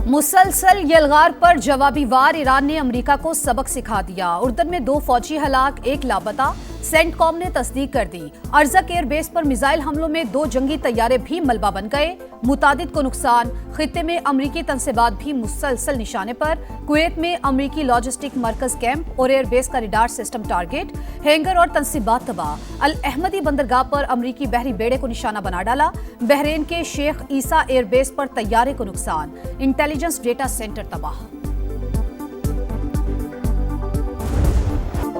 मुसलसल यलगार पर जवाबी वार ईरान ने अमेरिका को सबक सिखा दिया। उर्दन में 2 फौजी हलाक, 1 लापता। सेंटकॉम ने तस्दीक कर दी। अर्जक एयरबेस पर मिसाइल हमलों में 2 जंगी तैयारे भी मलबा बन गए। मुतादिद को नुकसान। खित्ते में अमरीकी तनसीबात भी मुसलसल निशाने पर। कुवैत में अमरीकी लॉजिस्टिक मरकज कैंप और एयरबेस का रिडार सिस्टम टारगेट। हैंगर और तनसीबात तबाह। अल अहमदी बंदरगाह पर अमरीकी बहरी बेड़े को निशाना बना डाला। बहरेन के शेख ईसा एयरबेस पर तैयारे को नुकसान। इंटेलिजेंस डेटा सेंटर तबाह।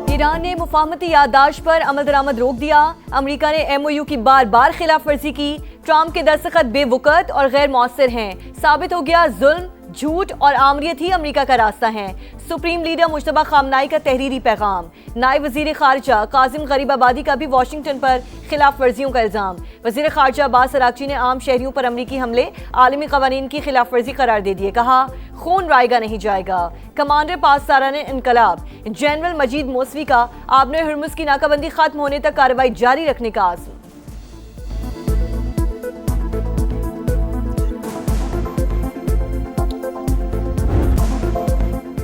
ईरान ने मुफाहमती याददाश्त पर अमल दरामद रोक दिया। अमेरिका ने MOU की बार बार खिलाफ वर्जी की। ट्रंप के दस्तखत बेवकूत और गैर मौसर हैं। साबित हो गया जुल्म, झूठ और आमरीत ही अमेरिका का रास्ता है। सुप्रीम लीडर मुश्तबा खामनाई का तहरीरी पैगाम। नायब वजीर खारजा काजिम गरीबाबादी का भी वाशिंगटन पर खिलाफ वर्जियों का इल्जाम। वजीर खारजा अब्बास अरागची ने आम शहरियों पर अमरीकी हमले आलमी कवानीन की खिलाफ वर्जी करार दे दिए। कहा खून रायगा नहीं जाएगा। कमांडर पासदारा ने इनकलाब। जनरल मजीद मौसवी का आबने हुर्मुज की नाकाबंदी खत्म होने तक कार्रवाई जारी रखने का आज़म।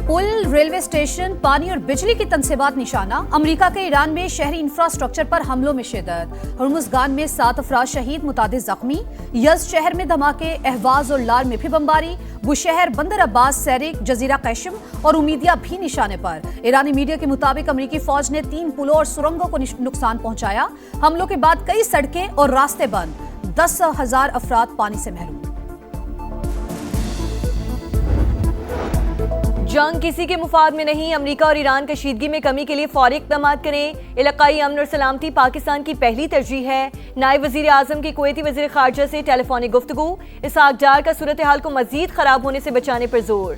पुल, रेलवे स्टेशन, पानी और बिजली की तनसीबात निशाना। अमेरिका के ईरान में शहरी इंफ्रास्ट्रक्चर पर हमलों में शिद्दत। हुर्मुज़गान में 7 अफराद शहीद, मुतादिद जख्मी। यज़्द शहर में धमाके, अहवाज और लार में भी बमबारी। बुशहर, बंदर अब्बास, सैरिक, जजीरा कैशम और उमीदिया भी निशाने पर। ईरानी मीडिया के मुताबिक अमेरिकी फौज ने 3 पुलों और सुरंगों को नुकसान पहुंचाया। हमलों के बाद कई सड़कें और रास्ते बंद। 10,000 अफराद पानी से महरूम। जंग किसी के मुफाद में नहीं। अमेरिका और ईरान कशीदगी में कमी के लिए फौरी इक़दाम करें। इलाकाई अमन और सलामती पाकिस्तान की पहली तरजीह है। नायब वजीर आजम की कुवैती वजीर खारजा से टेलीफोनिक गुफ्तगू। इसहाक डार का सूरत हाल को मजीद खराब होने से बचाने पर जोर।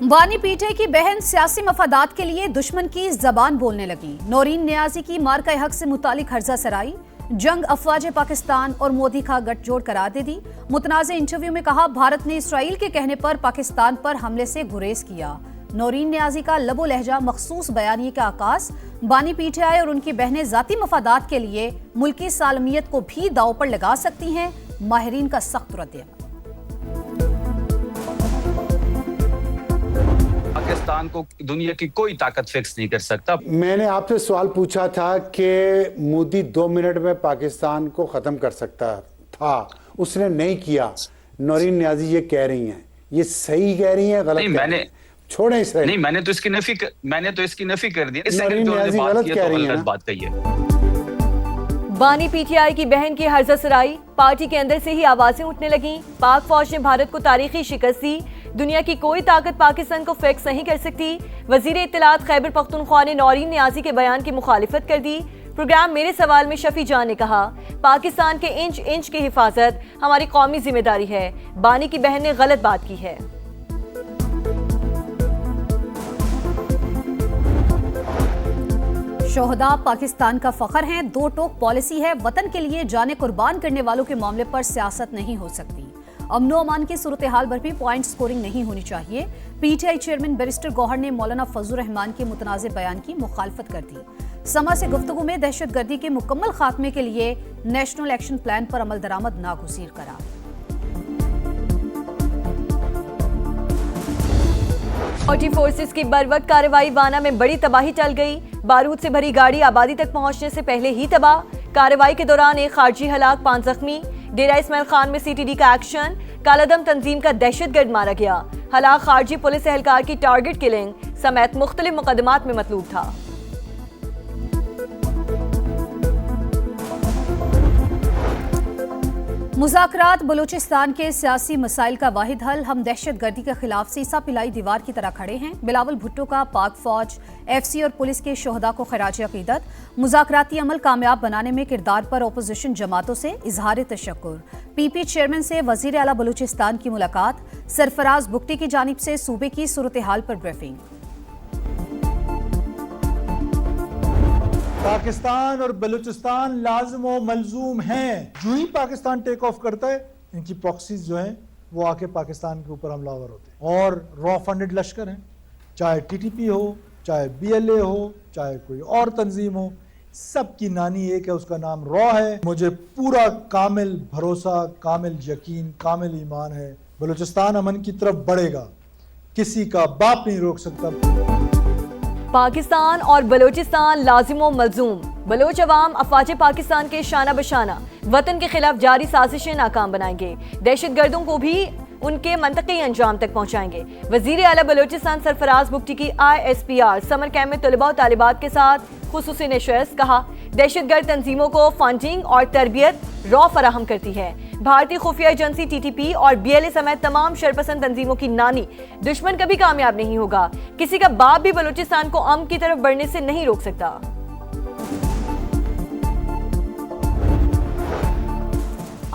बानी पीटे की बहन सियासी मफादात के लिए दुश्मन की जबान बोलने लगी। नौरीन नियाजी की मार्का हक से मुतालिक हर्जा सराई। जंग अफवाज पाकिस्तान और मोदी का गठजोड़ करार दे दी। मुतनाज़ इंटरव्यू में कहा भारत ने इसराइल के कहने पर पाकिस्तान पर हमले से गुरेज किया। नौरीन नियाजी का लबो लहजा मखसूस बयानिए का आकाश। बानी पीटीआई और उनकी बहनें जाती मफादात के लिए मुल्की सालमियत को भी दांव पर लगा सकती हैं। माहिरीन का सख्त रद्द-ए-अमल। पाकिस्तान को दुनिया की कोई ताकत फिक्स नहीं कर सकता। मैंने आपसे सवाल पूछा था कि मोदी 2 मिनट में पाकिस्तान को खत्म कर सकता था, उसने नहीं किया। नौरीन नियाजी ये कह रही हैं, ये सही कह रही हैं, गलत? नहीं, मैंने छोड़े इसराइल। नहीं, मैंने तो इसकी नफी कर दी। नौरीन नियाजी गलत कह रही है। बात कही है। बानी पीटीआई की बहन की हर्जा सराई। पार्टी के अंदर से ही आवाजें उठने लगी। पाक फौज ने भारत को तारीखी शिकस्त दी। दुनिया की कोई ताकत पाकिस्तान को फिक्स नहीं कर सकती। वजीर इत्तलात खैबर पख्तूनख्वा ने नौरीन नियाजी के बयान की मुखालिफत कर दी। प्रोग्राम मेरे सवाल में शफी जान ने कहा पाकिस्तान के इंच इंच की हिफाजत हमारी कौमी जिम्मेदारी है। बानी की बहन ने गलत बात की है। शोहदा पाकिस्तान का फख्र हैं। 2 टोक पॉलिसी है। वतन के लिए जाने कुर्बान करने वालों के मामले पर सियासत नहीं हो सकती। अमनो अमान की सूरत हाल पर भी पॉइंट स्कोरिंग नहीं होनी चाहिए। पीटीआई चेयरमैन बैरिस्टर गौहर ने मौलाना फजलुर रहमान के मुतनाज़े बयान की मुखालफत कर दी। समा से गुफ्तगू में दहशतगर्दी के मुकम्मल खात्मे के लिए नेशनल एक्शन प्लान पर अमल दरामद नागुज़ीर करार। फौजी फोर्सेस की बरवक्त कार्रवाई। वाना में बड़ी तबाही टल गई। बारूद से भरी गाड़ी आबादी तक पहुंचने से पहले ही तबाह। कार्रवाई के दौरान 1 खारजी हलाक, 5 जख्मी। डेरा इस्माइल खान में CTD का एक्शन। कालादम तंजीम का दहशतगर्द मारा गया। हलाक खारजी पुलिस एहलकार की टारगेट किलिंग समेत मुख्तलिफ मुकदमात में मतलूब था। मुज़ाकरात बलूचिस्तान के सियासी मसाइल का वाहिद हल। हम दहशतगर्दी के खिलाफ सीसा पिलाई दीवार की तरह खड़े हैं। बिलावल भुट्टो का पाक फौज, FC और पुलिस के शोहदा को खराज अकीदत। मुज़ाकराती अमल कामयाब बनाने में किरदार पर अपोजिशन जमातों से इजहार तशक्कुर। PP चेयरमैन से वज़ीर आला बलूचिस्तान की मुलाकात। सरफराज बुगटी की जानिब से सूबे की सूरत हाल पर ब्रीफिंग। पाकिस्तान और बलूचिस्तान लाजिम व मलजूम हैं। जो ही पाकिस्तान टेक ऑफ करता है, इनकी प्रॉक्सीज जो हैं वो आके पाकिस्तान के ऊपर हमलावर होते हैं और रॉ फंडेड लश्कर हैं। चाहे TTP हो, चाहे BLA हो, चाहे कोई और तंजीम हो, सबकी नानी एक है, उसका नाम रॉ है। मुझे पूरा कामिल भरोसा, कामिल यकीन, कामिल ईमान है बलूचिस्तान अमन की तरफ बढ़ेगा, किसी का बाप नहीं रोक सकता। पाकिस्तान और बलोचिस्तान लाजिमो मलजूम। बलोच अवाम अफवाज पाकिस्तान के शाना बशाना वतन के खिलाफ जारी साजिशें नाकाम बनाएंगे, दहशतगर्दों को भी उनके मंतकी अंजाम तक पहुंचाएंगे। वजीर आला बलोचिस्तान सरफराज बुगटी की ISPR समर कैंप में तलबा और तालिबात के साथ खुसूसी नशस्त। कहा, दहशतगर्द तंजीमों को फंडिंग और तरबियत रॉ फराहम करती है। भारतीय खुफिया एजेंसी TTP और BLA समेत तमाम शरपसंद तंजीमों की नानी दुश्मन कभी कामयाब नहीं होगा। किसी का बाप भी बलूचिस्तान को अमन की तरफ बढ़ने से नहीं रोक सकता।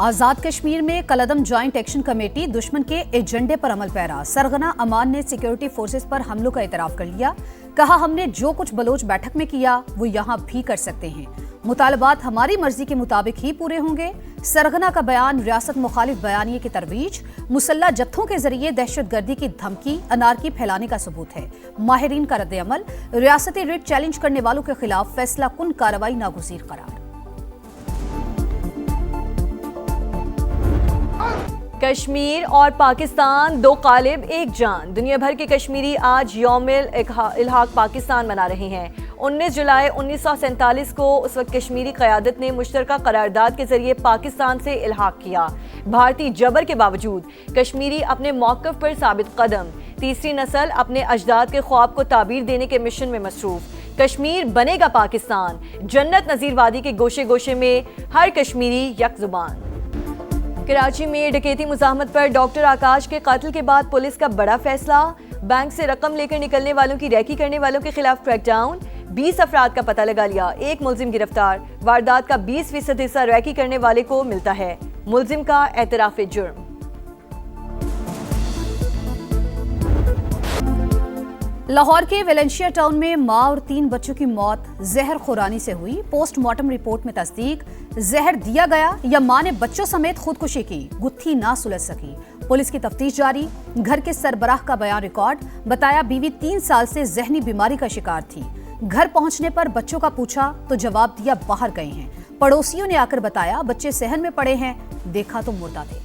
आजाद कश्मीर में कलअदम ज्वाइंट एक्शन कमेटी दुश्मन के एजेंडे पर अमल पैरा। सरगना अमान ने सिक्योरिटी फोर्सेस पर हमलों का इतराफ कर लिया। कहा, हमने जो कुछ बलोच बैठक में किया वो यहाँ भी कर सकते हैं। मुतालबात हमारी मर्जी के मुताबिक ही पूरे होंगे। सरगना का बयान रियासत मुखालिफ बयानिए की तरवीज, मुसल्ला जत्थों के जरिए दहशतगर्दी की धमकी, अनारकी फैलाने का सबूत है। माहिरीन का रद्द-ए-अमल, रियासती रिट चैलेंज करने वालों के खिलाफ फैसला कुन कार्रवाई नागुज़ीर करार। कश्मीर और पाकिस्तान दो कालिब एक जान। दुनिया भर के कश्मीरी आज यौमिल इल्हाक पाकिस्तान मना रहे हैं। 19 जुलाई 1947 को उस वक्त कश्मीरी क़यादत ने मुश्तरका करारदाद के जरिए पाकिस्तान से इल्हाक किया। भारतीय जबर के बावजूद कश्मीरी अपने मौक़िफ़ पर साबित कदम। तीसरी नस्ल अपने अजदाद के ख्वाब को ताबीर देने के मिशन में मसरूफ। कश्मीर बनेगा पाकिस्तान, जन्नत नज़ीर वादी के गोशे गोशे में हर कश्मीरी यक जुबान। कराची में डकैती मुज़ाहमत पर डॉक्टर आकाश के कत्ल के बाद पुलिस का बड़ा फैसला। बैंक से रकम लेकर निकलने वालों की रैकी करने वालों के खिलाफ क्रैकडाउन। 20 अफराद का पता लगा लिया, एक मुल्जिम गिरफ्तार। वारदात का 20% हिस्सा रैकी करने वाले को मिलता है। मुल्जिम का एतराफ़े जुर्म। लाहौर के वेलेंशिया टाउन में मां और 3 बच्चों की मौत जहर खुरानी से हुई। पोस्टमार्टम रिपोर्ट में तस्दीक, जहर दिया गया या मां ने बच्चों समेत खुदकुशी की, गुत्थी ना सुलझ सकी। पुलिस की तफ्तीश जारी। घर के सरबराह का बयान रिकॉर्ड। बताया, बीवी 3 साल से जहनी बीमारी का शिकार थी। घर पहुंचने पर बच्चों का पूछा तो जवाब दिया बाहर गए हैं। पड़ोसियों ने आकर बताया बच्चे सहन में पड़े हैं, देखा तो मुर्दा थे।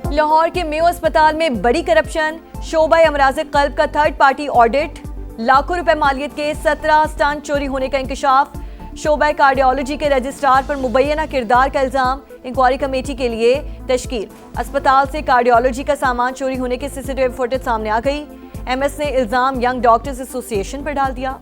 लाहौर के मेयो अस्पताल में बड़ी करप्शन। शोबा अमराज़ क़ल्ब का थर्ड पार्टी ऑडिट। लाखों रुपए मालियत के 17 स्टंट चोरी होने का इंकशाफ। शोबा कार्डियोलॉजी के रजिस्ट्रार पर मुबैना किरदार का इल्जाम। इंक्वायरी कमेटी के लिए तश्कील। अस्पताल से कार्डियोलॉजी का सामान चोरी होने की CCTV फुटेज सामने आ गई। MS ने इल्जाम यंग डॉक्टर्स एसोसिएशन पर डाल दिया।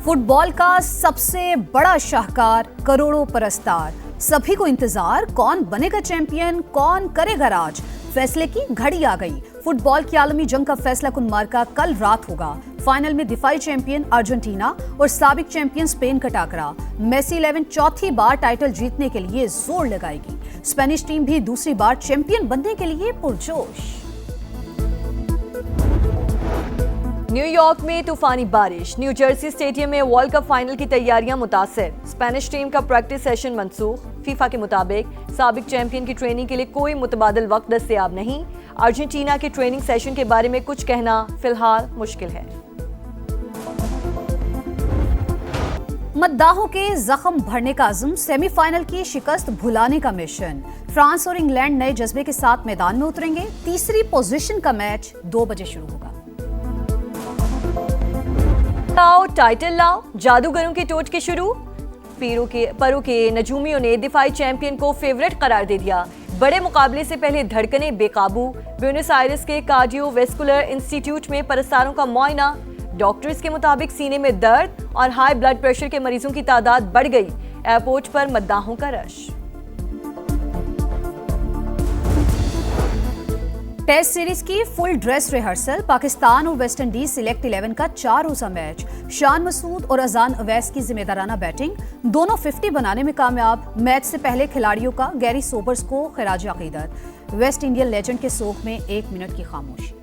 फुटबॉल का सबसे बड़ा शाहकार, करोड़ों परस्तार, सभी को इंतजार, कौन बनेगा चैंपियन, कौन करेगा राज। फैसले की घड़ी आ गई। फुटबॉल की आलमी जंग का फैसला कुन मार्का कल रात होगा। फाइनल में दिफाई चैंपियन अर्जेंटीना और साबिक चैंपियन स्पेन का टाकरा। मेसी 11 चौथी बार टाइटल जीतने के लिए जोर लगाएगी। स्पेनिश टीम भी दूसरी बार चैंपियन बनने के लिए पुरजोश। न्यूयॉर्क में तूफानी बारिश। न्यू जर्सी स्टेडियम में वर्ल्ड कप फाइनल की तैयारियां मुतासिर। स्पेनिश टीम का प्रैक्टिस सेशन मंसूख। फीफा के मुताबिक साबिक चैंपियन की ट्रेनिंग के लिए कोई मुतबादिल वक्त दस्तयाब नहीं। अर्जेंटीना के ट्रेनिंग सेशन के बारे में कुछ कहना फिलहाल मुश्किल है। मद्दाहों के जख्म भरने का अज़्म, सेमीफाइनल की शिकस्त भुलाने का मिशन। फ्रांस और इंग्लैंड नए जज्बे के साथ मैदान में उतरेंगे। तीसरी पोजीशन का मैच 2 बजे शुरू होगा। लाओ टाइटल लाओ, जादूगरों की टोट के शुरू। परों के नजूमियों ने दिफाई चैंपियन को फेवरेट करार दे दिया। बड़े मुकाबले से पहले धड़कनें बेकाबू। ब्यूनस आयर्स के कार्डियोवैस्कुलर इंस्टीट्यूट में परस्तारों का मुआयना। डॉक्टर्स के मुताबिक सीने में दर्द और हाई ब्लड प्रेशर के मरीजों की तादाद बढ़ गई। एयरपोर्ट पर मद्दाहों का रश। टेस्ट सीरीज की फुल ड्रेस रिहर्सल। पाकिस्तान और वेस्ट इंडीज सिलेक्ट 11 का 4 रोजा मैच। शान मसूद और अजान अवैस की जिम्मेदाराना बैटिंग, दोनों 50 बनाने में कामयाब। मैच से पहले खिलाड़ियों का गैरी सोबर्स को खिराज अकीदत। वेस्ट इंडियन लेजेंड के सोग में 1 मिनट की खामोशी।